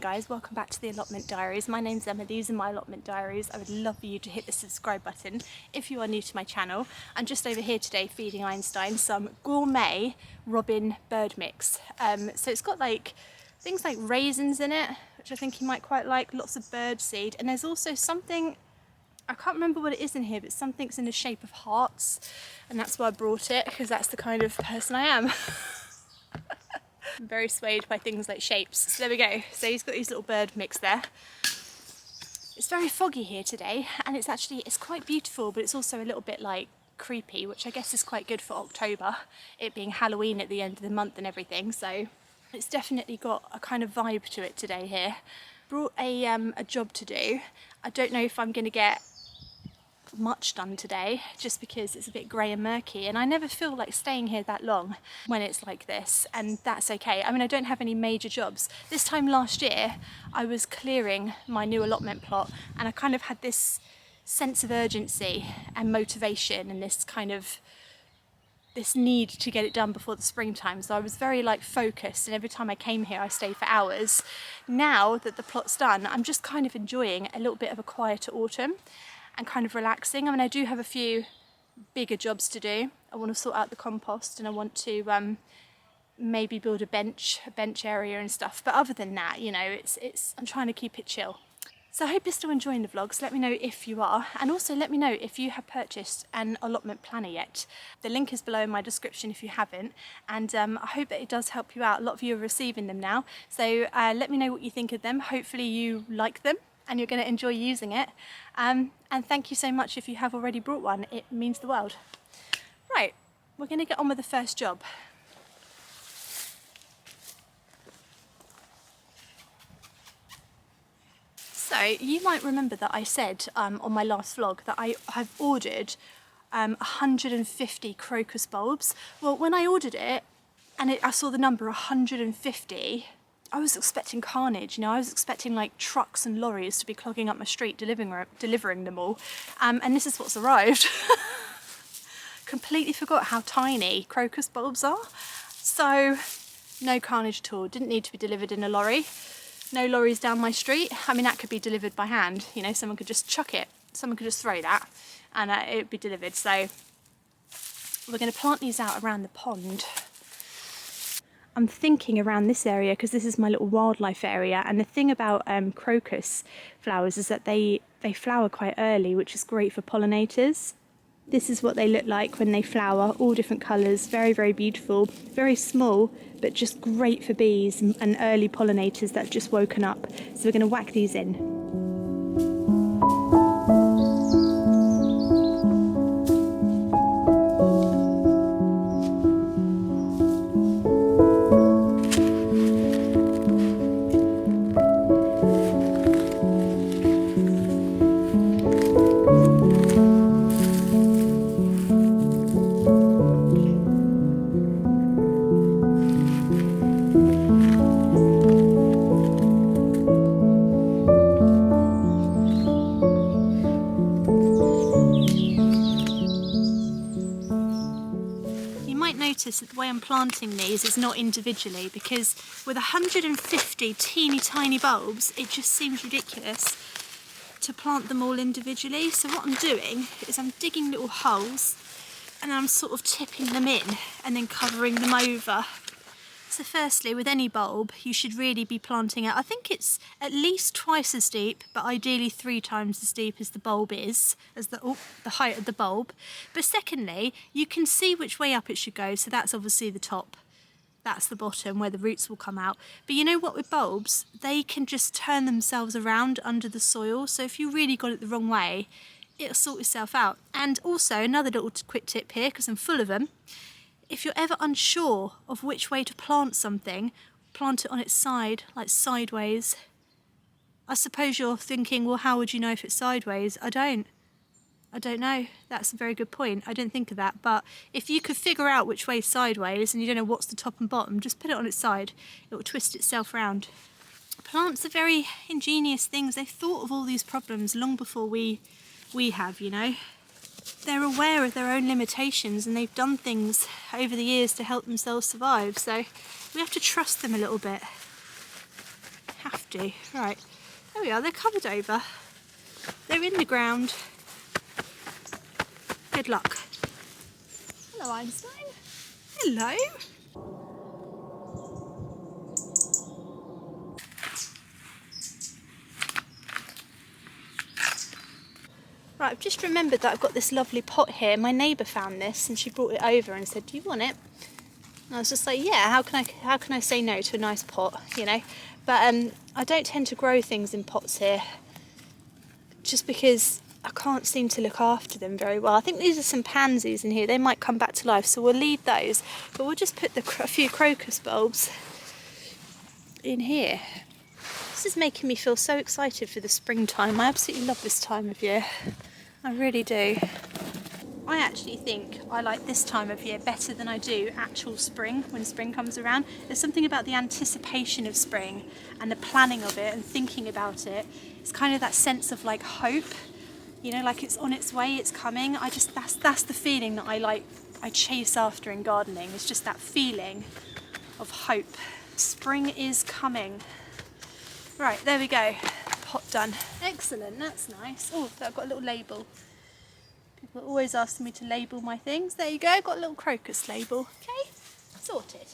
guys, welcome back to the Allotment Diaries. My name's Emma, these are my Allotment Diaries. I would love for you to hit the subscribe button if you are new to my channel. I'm just over here today feeding Einstein some gourmet robin bird mix. So it's got like things like raisins in it, which I think he might quite like, lots of bird seed, and there's also something, I can't remember what it is in here, but something's in the shape of hearts, and that's why I brought it, because that's the kind of person I am. I'm very swayed by things like shapes. So there we go. So he's got his little bird mix there. It's very foggy here today, and it's quite beautiful, but it's also a little bit like creepy, which I guess is quite good for October, it being Halloween at the end of the month and everything. So it's definitely got a kind of vibe to it today here. Brought a job to do. I don't know if I'm going to get much done today, just because it's a bit grey and murky, and I never feel like staying here that long when it's like this, and that's okay. I mean, I don't have any major jobs. This time last year I was clearing my new allotment plot, and I kind of had this sense of urgency and motivation and this need to get it done before the springtime, so I was very like focused, and every time I came here I stayed for hours. Now that the plot's done, I'm just kind of enjoying a little bit of a quieter autumn and kind of relaxing. I mean, I do have a few bigger jobs to do. I want to sort out the compost, and I want to maybe build a bench area and stuff. But other than that, you know, I'm trying to keep it chill. So I hope you're still enjoying the vlogs. Let me know if you are, and also let me know if you have purchased an allotment planner yet. The link is below in my description if you haven't, and I hope that it does help you out. A lot of you are receiving them now, so let me know what you think of them. Hopefully you like them and you're going to enjoy using it, and thank you so much if you have already brought one. It means the world. Right, we're going to get on with the first job. So you might remember that I said on my last vlog that I have ordered 150 crocus bulbs. Well, when I ordered it and I saw the number 150, I was expecting carnage, you know. I was expecting like trucks and lorries to be clogging up my street delivering them all, and this is what's arrived. Completely forgot how tiny crocus bulbs are. So no carnage at all, didn't need to be delivered in a lorry. No lorries down my street. I mean, that could be delivered by hand, you know, someone could just chuck it, someone could just throw that and it would be delivered. So we're going to plant these out around the pond. I'm thinking around this area because this is my little wildlife area, and the thing about crocus flowers is that they flower quite early, which is great for pollinators. This is what they look like when they flower, all different colours, very, very beautiful, very small, but just great for bees and early pollinators that have just woken up. So we're going to whack these in. Notice that the way I'm planting these is not individually, because with 150 teeny tiny bulbs it just seems ridiculous to plant them all individually. So what I'm doing is I'm digging little holes and I'm sort of tipping them in and then covering them over. So firstly, with any bulb you should really be planting it, I think it's at least twice as deep, but ideally 3 times as deep as the bulb is, as the height of the bulb. But secondly, you can see which way up it should go, so that's obviously the top, that's the bottom where the roots will come out. But you know what, with bulbs, they can just turn themselves around under the soil, so if you really got it the wrong way, it'll sort itself out. And also, another little quick tip here, because I'm full of them, if you're ever unsure of which way to plant something, plant it on its side, like sideways. I suppose you're thinking, well, how would you know if it's sideways? I don't know. That's a very good point. I didn't think of that. But if you could figure out which way is sideways and you don't know what's the top and bottom, just put it on its side. It will twist itself round. Plants are very ingenious things. They've thought of all these problems long before we have, you know. They're aware of their own limitations, and they've done things over the years to help themselves survive, so we have to trust them a little bit. Have 50. Right, there we are, they're covered over. They're in the ground. Good luck. Hello, Einstein. Hello. Right, I've just remembered that I've got this lovely pot here. My neighbour found this and she brought it over and said, do you want it? And I was just like, yeah, how can I say no to a nice pot, you know? But I don't tend to grow things in pots here just because I can't seem to look after them very well. I think these are some pansies in here. They might come back to life, so we'll leave those. But we'll just put a few crocus bulbs in here. This is making me feel so excited for the springtime. I absolutely love this time of year. I really do. I actually think I like this time of year better than I do actual spring, when spring comes around. There's something about the anticipation of spring and the planning of it and thinking about it. It's kind of that sense of like hope, you know, like it's on its way, it's coming. That's the feeling that I chase after in gardening. It's just that feeling of hope. Spring is coming. Right, there we go. Pot done. Excellent, that's nice. Oh, I've got a little label. People are always asking me to label my things. There you go, got a little crocus label. Okay, sorted.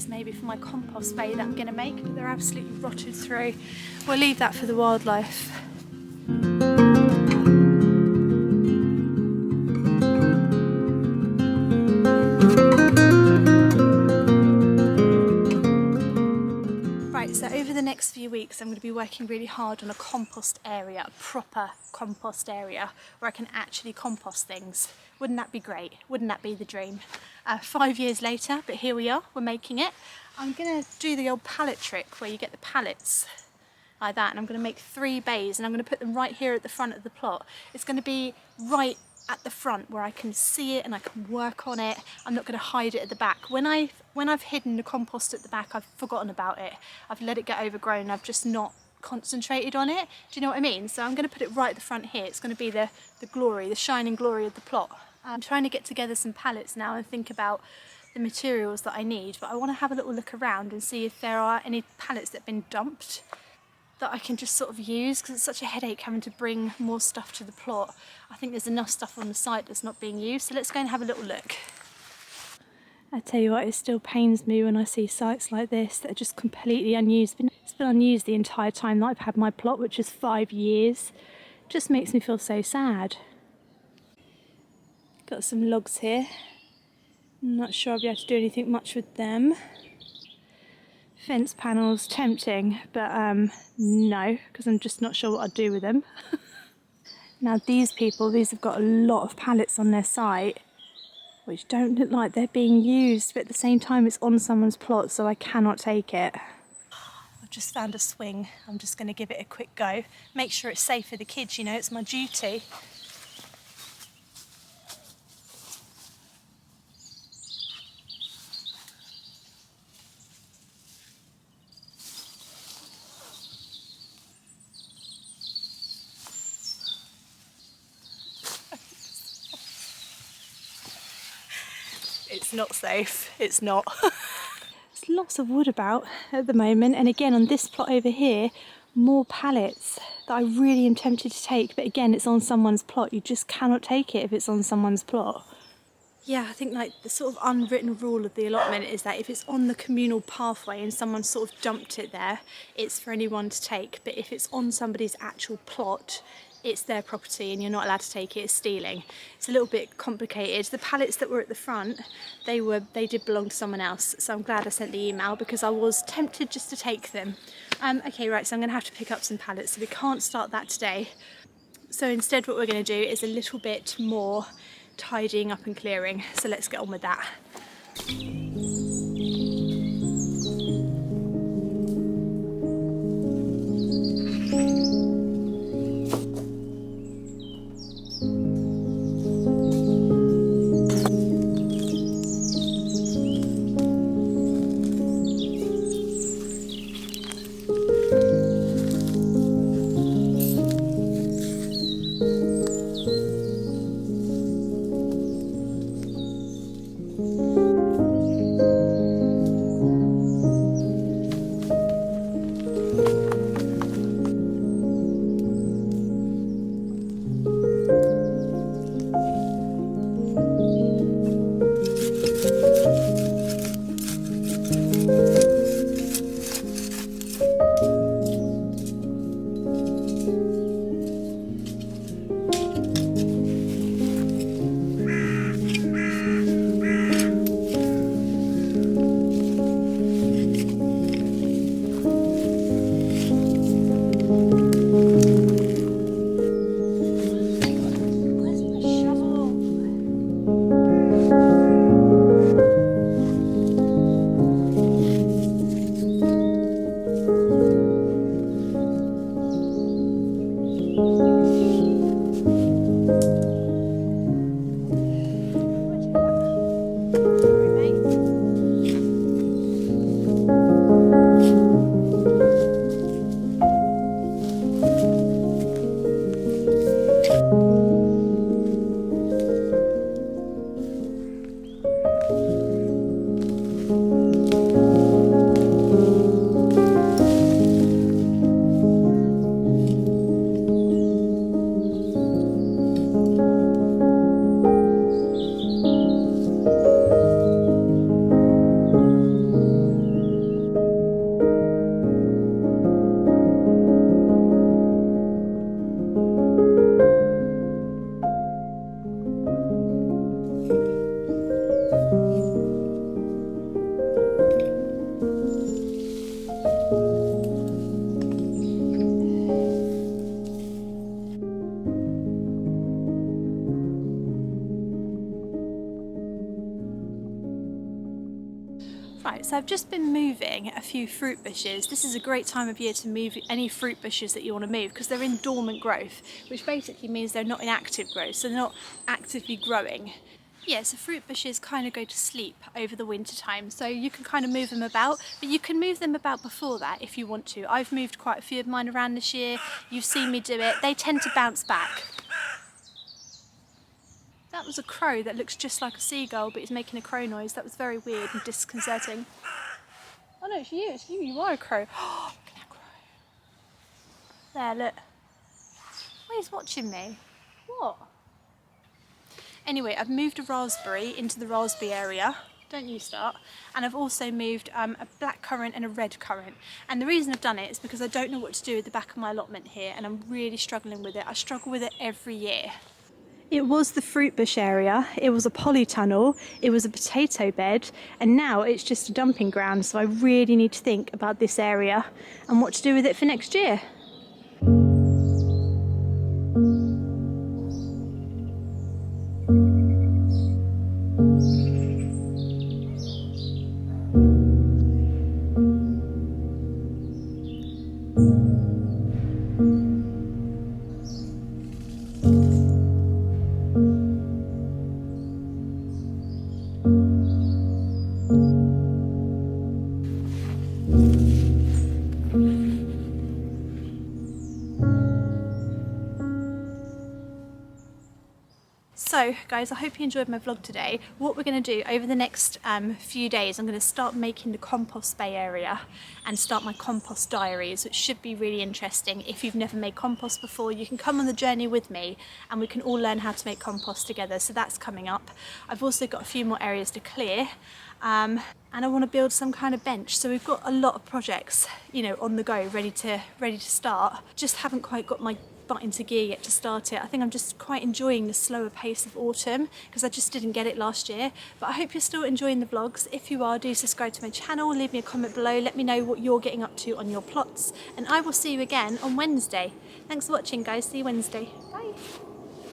Maybe for my compost bay that I'm going to make, but they're absolutely rotted through. We'll leave that for the wildlife. Right, so over the next few weeks I'm going to be working really hard on a compost area, a proper compost area where I can actually compost things. Wouldn't that be great? Wouldn't that be the dream? 5 years later, but here we are, we're making it. I'm going to do the old pallet trick where you get the pallets like that, and I'm going to make 3 bays and I'm going to put them right here at the front of the plot. It's going to be right at the front where I can see it and I can work on it. I'm not going to hide it at the back. When I've hidden the compost at the back, I've forgotten about it. I've let it get overgrown. I've just not concentrated on it. Do you know what I mean? So I'm going to put it right at the front here. It's going to be the glory, the shining glory of the plot. I'm trying to get together some pallets now and think about the materials that I need, but I want to have a little look around and see if there are any pallets that have been dumped that I can just sort of use, because it's such a headache having to bring more stuff to the plot. I think there's enough stuff on the site that's not being used, so let's go and have a little look. I tell you what, it still pains me when I see sites like this that are just completely unused. It's been unused the entire time that I've had my plot, which is 5 years. It just makes me feel so sad. Got some logs here. I'm not sure I'll be able to do anything much with them. Fence panels, tempting, but no, because I'm just not sure what I'd do with them. Now these have got a lot of pallets on their site, which don't look like they're being used, but at the same time it's on someone's plot, so I cannot take it. I've just found a swing. I'm just going to give it a quick go. Make sure it's safe for the kids, you know, it's my duty. It's not safe, it's not. There's lots of wood about at the moment, and again on this plot over here, more pallets that I really am tempted to take, but again it's on someone's plot. You just cannot take it if it's on someone's plot. Yeah, I think like the sort of unwritten rule of the allotment is that if it's on the communal pathway and someone sort of dumped it there, it's for anyone to take, but if it's on somebody's actual plot, it's their property and you're not allowed to take it. It's stealing. It's a little bit complicated. The pallets that were at the front, they did belong to someone else, so I'm glad I sent the email because I was tempted just to take them. Okay, right, so I'm going to have to pick up some pallets, so we can't start that today. So instead what we're going to do is a little bit more tidying up and clearing, so let's get on with that. Right, so I've just been moving a few fruit bushes. This is a great time of year to move any fruit bushes that you want to move because they're in dormant growth, which basically means they're not in active growth, so they're not actively growing. Yeah, so fruit bushes kind of go to sleep over the winter time, so you can kind of move them about, but you can move them about before that if you want to. I've moved quite a few of mine around this year. You've seen me do it. They tend to bounce back. That was a crow that looks just like a seagull, but he's making a crow noise. That was very weird and disconcerting. Oh no, it's you, you are a crow. Oh, look at that crow. There, look. Oh, he's watching me. What? Anyway, I've moved a raspberry into the raspberry area. Don't you start. And I've also moved a black currant and a red currant. And the reason I've done it is because I don't know what to do with the back of my allotment here, and I'm really struggling with it. I struggle with it every year. It was the fruit bush area, it was a polytunnel, it was a potato bed, and now it's just a dumping ground, so I really need to think about this area and what to do with it for next year. So guys, I hope you enjoyed my vlog today. What we're going to do over the next few days, I'm going to start making the compost bay area and start my compost diaries, which should be really interesting. If you've never made compost before, you can come on the journey with me and we can all learn how to make compost together. So that's coming up. I've also got a few more areas to clear. And I want to build some kind of bench. So we've got a lot of projects, you know, on the go, ready to start. Just haven't quite got my butt into gear yet to start it. I think I'm just quite enjoying the slower pace of autumn because I just didn't get it last year. But I hope you're still enjoying the vlogs. If you are, do subscribe to my channel, leave me a comment below, let me know what you're getting up to on your plots, and I will see you again on Wednesday. Thanks for watching guys, see you Wednesday. Bye.